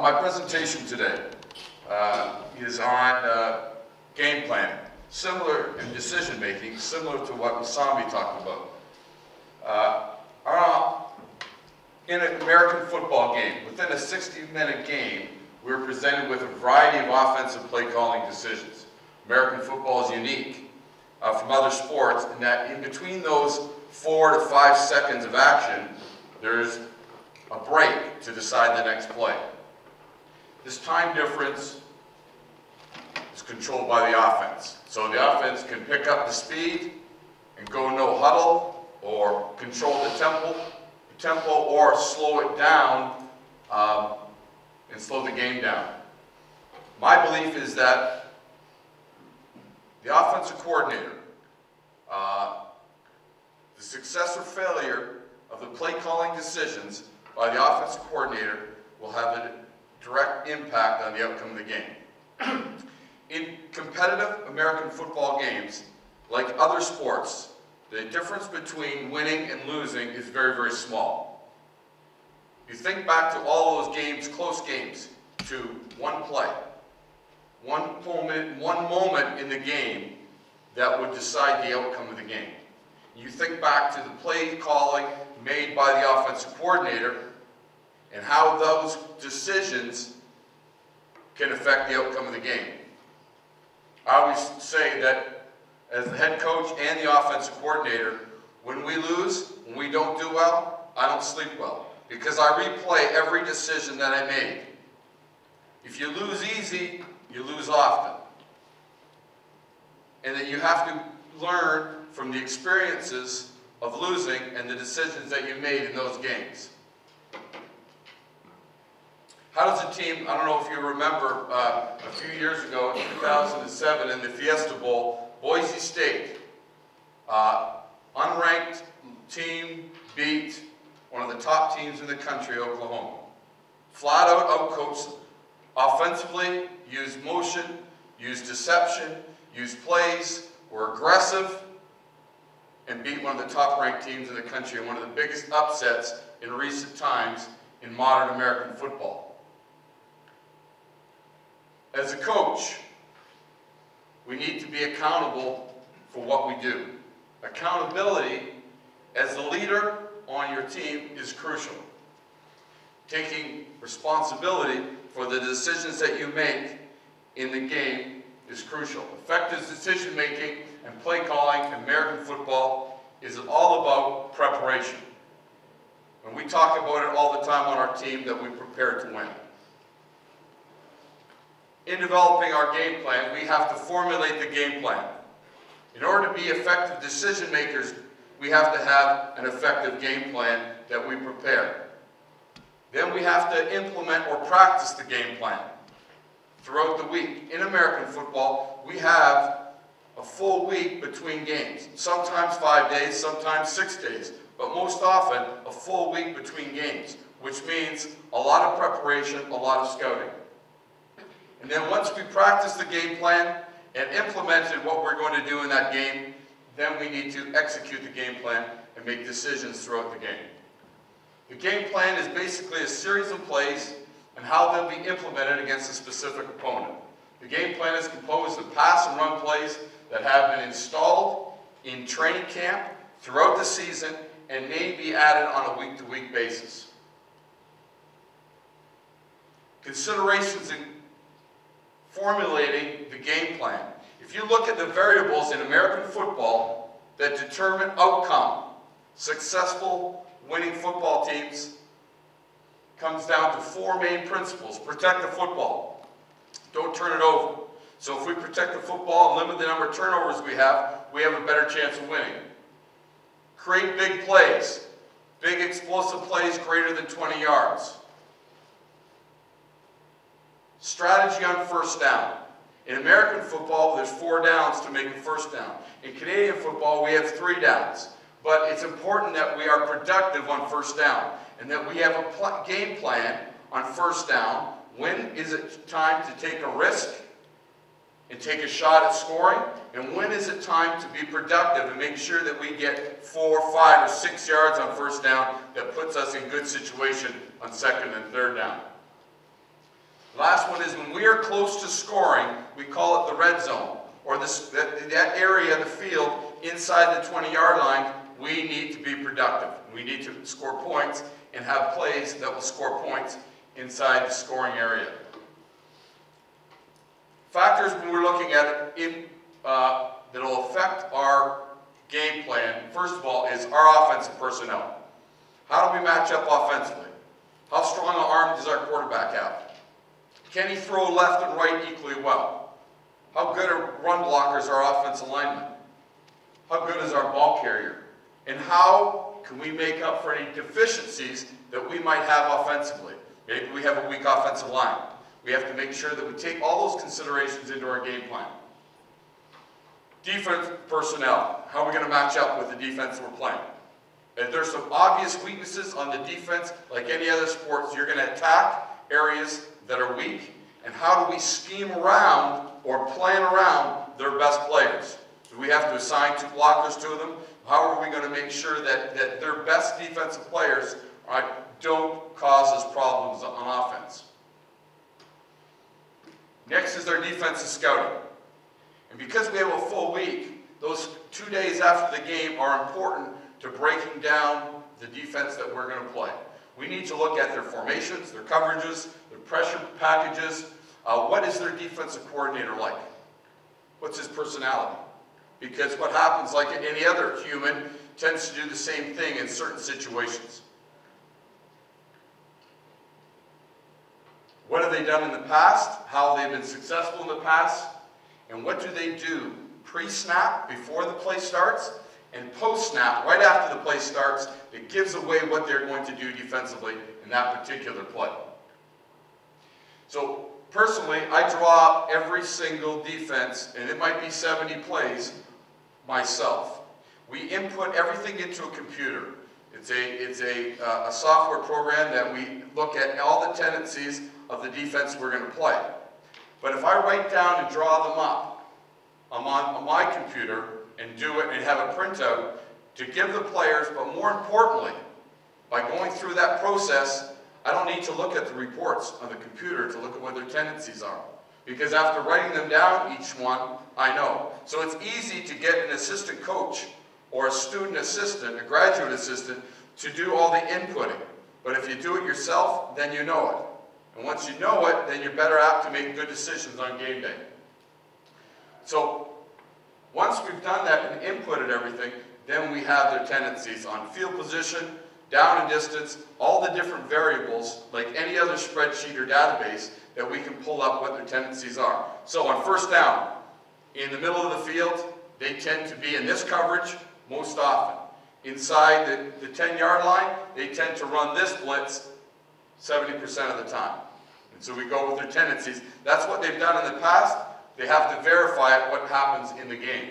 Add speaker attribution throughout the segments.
Speaker 1: My presentation today is on game planning, similar in decision making, similar to what Sami talked about. In an American football game, within a 60-minute game, we're presented with a variety of offensive play calling decisions. American football is unique from other sports in that in between those 4 to 5 seconds of action, there's a break to decide the next play. This time difference is controlled by the offense. So the offense can pick up the speed and go no huddle, or control the tempo or slow it down and slow the game down. My belief is that the offensive coordinator, the success or failure of the play calling decisions by the offensive coordinator will have a direct impact on the outcome of the game. In competitive American football games, like other sports, the difference between winning and losing is very, very small. You think back to all those games, close games, to one play, one moment in the game that would decide the outcome of the game. You think back to the play calling made by the offensive coordinator and how those decisions can affect the outcome of the game. I always say that as the head coach and the offensive coordinator, when we lose, when we don't do well, I don't sleep well, because I replay every decision that I made. If you lose easy, you lose often. And that you have to learn from the experiences of losing and the decisions that you made in those games. How does a team, I don't know if you remember a few years ago, in 2007, in the Fiesta Bowl, Boise State, unranked team, beat one of the top teams in the country, Oklahoma. Flat out outcoached offensively, used motion, used deception, used plays, were aggressive, and beat one of the top ranked teams in the country and one of the biggest upsets in recent times in modern American football. As a coach, we need to be accountable for what we do. Accountability as the leader on your team is crucial. Taking responsibility for the decisions that you make in the game is crucial. Effective decision making and play calling in American football is all about preparation. And we talk about it all the time on our team, that we prepare to win. In developing our game plan, we have to formulate the game plan. In order to be effective decision makers, we have to have an effective game plan that we prepare. Then we have to implement or practice the game plan throughout the week. In American football, we have a full week between games. Sometimes 5 days, sometimes 6 days, but most often a full week between games, which means a lot of preparation, a lot of scouting. And then once we practice the game plan and implemented what we're going to do in that game, then we need to execute the game plan and make decisions throughout the game. The game plan is basically a series of plays and how they'll be implemented against a specific opponent. The game plan is composed of pass and run plays that have been installed in training camp throughout the season and may be added on a week-to-week basis. Considerations in formulating the game plan. If you look at the variables in American football that determine outcome, successful winning football teams, comes down to 4 main principles. Protect the football. Don't turn it over. So if we protect the football and limit the number of turnovers we have a better chance of winning. Create big plays. Big explosive plays greater than 20 yards. Strategy on first down. In American football, there's 4 downs to make a first down. In Canadian football, we have 3 downs. But it's important that we are productive on first down and that we have a game plan on first down. When is it time to take a risk and take a shot at scoring? And when is it time to be productive and make sure that we get 4, 5, or 6 yards on first down that puts us in good situation on second and third down? Last one is when we are close to scoring, we call it the red zone, or that area of the field inside the 20-yard line. We need to be productive. We need to score points and have plays that will score points inside the scoring area. Factors when we're looking at it that will affect our game plan, first of all, is our offensive personnel. How do we match up offensively? How strong an arm does our quarterback have? Can he throw left and right equally well? How good are run blockers our offensive linemen? How good is our ball carrier? And how can we make up for any deficiencies that we might have offensively? Maybe we have a weak offensive line. We have to make sure that we take all those considerations into our game plan. Defense personnel. How are we going to match up with the defense we're playing? If there's some obvious weaknesses on the defense, like any other sports, you're going to attack areas that are weak. And how do we scheme around or plan around their best players? Do we have to assign 2 blockers to them? How are we going to make sure that their best defensive players don't cause us problems on offense? Next is their defensive scouting. And because we have a full week, those 2 days after the game are important to breaking down the defense that we're going to play. We need to look at their formations, their coverages, their pressure packages. What is their defensive coordinator like? What's his personality? Because what happens, like any other human, tends to do the same thing in certain situations. What have they done in the past? How have they been successful in the past? And what do they do pre-snap, before the play starts, and post-snap, right after the play starts, that gives away what they're going to do defensively in that particular play. So personally, I draw up every single defense, and it might be 70 plays, myself. We input everything into a computer. It's a software program that we look at all the tendencies of the defense we're going to play. But if I write down and draw them up on my computer and do it and have a printout to give the players, but more importantly, by going through that process, I don't need to look at the reports on the computer to look at what their tendencies are. Because after writing them down, each one, I know. So it's easy to get an assistant coach or a student assistant, a graduate assistant, to do all the inputting. But if you do it yourself, then you know it. And once you know it, then you're better apt to make good decisions on game day. So once we've done that and inputted everything, then we have their tendencies on field position, down and distance, all the different variables, like any other spreadsheet or database, that we can pull up what their tendencies are. So on first down, in the middle of the field, they tend to be in this coverage most often. Inside the 10-yard line, they tend to run this blitz 70% of the time. And so we go with their tendencies. That's what they've done in the past. They have to verify what happens in the game.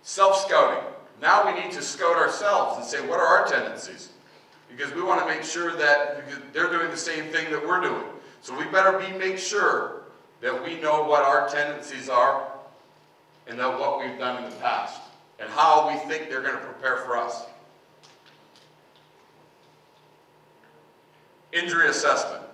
Speaker 1: Self-scouting. Now we need to scout ourselves and say, what are our tendencies? Because we want to make sure that they're doing the same thing that we're doing. So we better make sure that we know what our tendencies are and that what we've done in the past and how we think they're going to prepare for us. Injury assessment.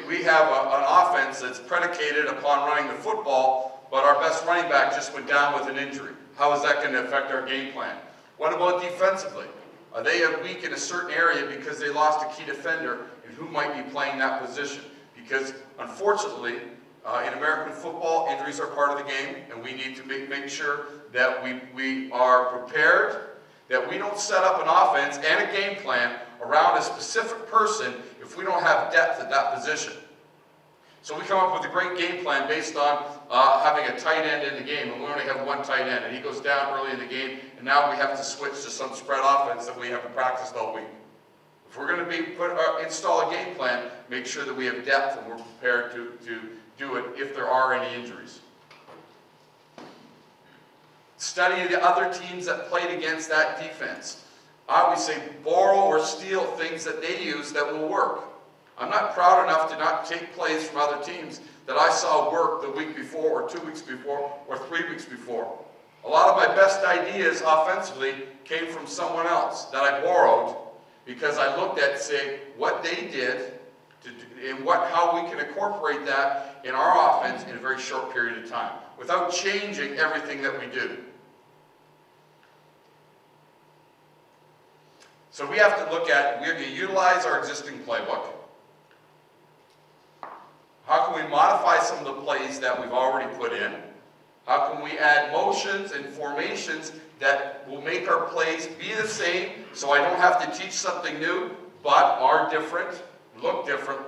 Speaker 1: We have an offense that's predicated upon running the football, but our best running back just went down with an injury. How is that going to affect our game plan? What about defensively? Are they weak in a certain area because they lost a key defender, and who might be playing that position? Because unfortunately, in American football, injuries are part of the game, and we need to make sure that we are prepared, that we don't set up an offense and a game plan around a specific person if we don't have depth at that position. So we come up with a great game plan based on having a tight end in the game, and we only have one tight end, and he goes down early in the game, and now we have to switch to some spread offense that we haven't practiced all week. If we're going to install a game plan, make sure that we have depth and we're prepared to do it if there are any injuries. Study the other teams that played against that defense. I always say borrow or steal things that they use that will work. I'm not proud enough to not take plays from other teams that I saw work the week before or 2 weeks before or 3 weeks before. A lot of my best ideas offensively came from someone else that I borrowed because I looked at, say, what they did and how we can incorporate that in our offense in a very short period of time without changing everything that we do. So we have to look at, we're going to utilize our existing playbook. How can we modify some of the plays that we've already put in? How can we add motions and formations that will make our plays be the same so I don't have to teach something new, but are different, look different?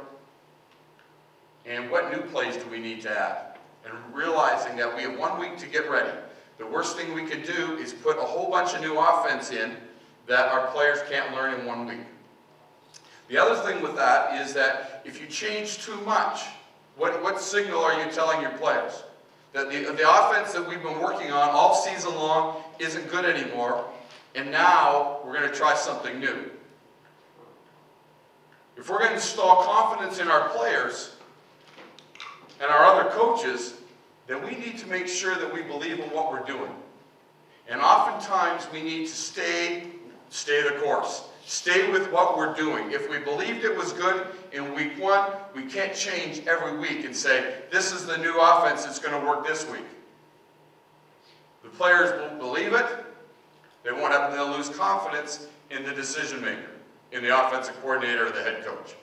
Speaker 1: And what new plays do we need to add? And realizing that we have 1 week to get ready. The worst thing we could do is put a whole bunch of new offense in that our players can't learn in 1 week. The other thing with that is that if you change too much, what signal are you telling your players? That the offense that we've been working on all season long isn't good anymore, and now we're going to try something new. If we're going to install confidence in our players and our other coaches, then we need to make sure that we believe in what we're doing. And oftentimes we need to stay the course. Stay with what we're doing. If we believed it was good in week 1, we can't change every week and say, this is the new offense that's going to work this week. The players won't believe it. They'll lose confidence in the decision maker, in the offensive coordinator or the head coach.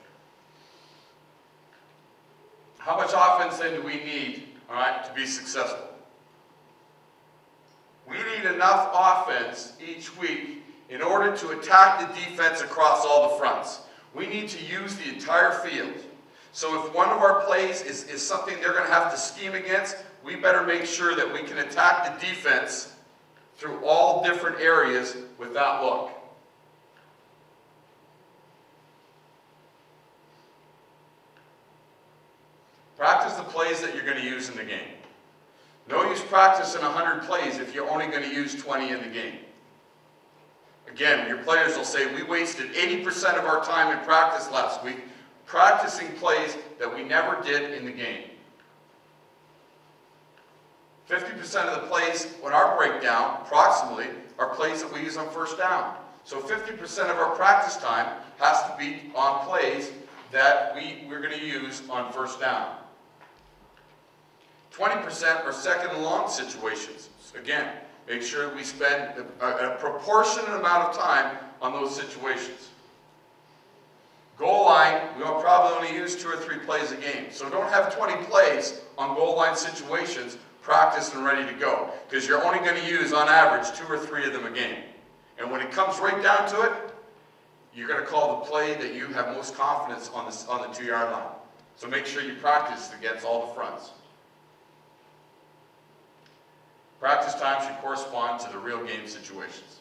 Speaker 1: How much offense then do we need, all right, to be successful? We need enough offense each week in order to attack the defense across all the fronts. We need to use the entire field. So if one of our plays is something they're going to have to scheme against, we better make sure that we can attack the defense through all different areas with that look. Practice the plays that you're going to use in the game. No use practicing 100 plays if you're only going to use 20 in the game. Again, your players will say, we wasted 80% of our time in practice last week practicing plays that we never did in the game. 50% of the plays on our breakdown, approximately, are plays that we use on first down. So 50% of our practice time has to be on plays that we're going to use on first down. 20% are second and long situations. Again, make sure we spend a proportionate amount of time on those situations. Goal line, we'll probably only use 2 or 3 plays a game. So don't have 20 plays on goal line situations practiced and ready to go, because you're only going to use, on average, 2 or 3 of them a game. And when it comes right down to it, you're going to call the play that you have most confidence on the 2-yard line. So make sure you practice against all the fronts. Practice time should correspond to the real game situations.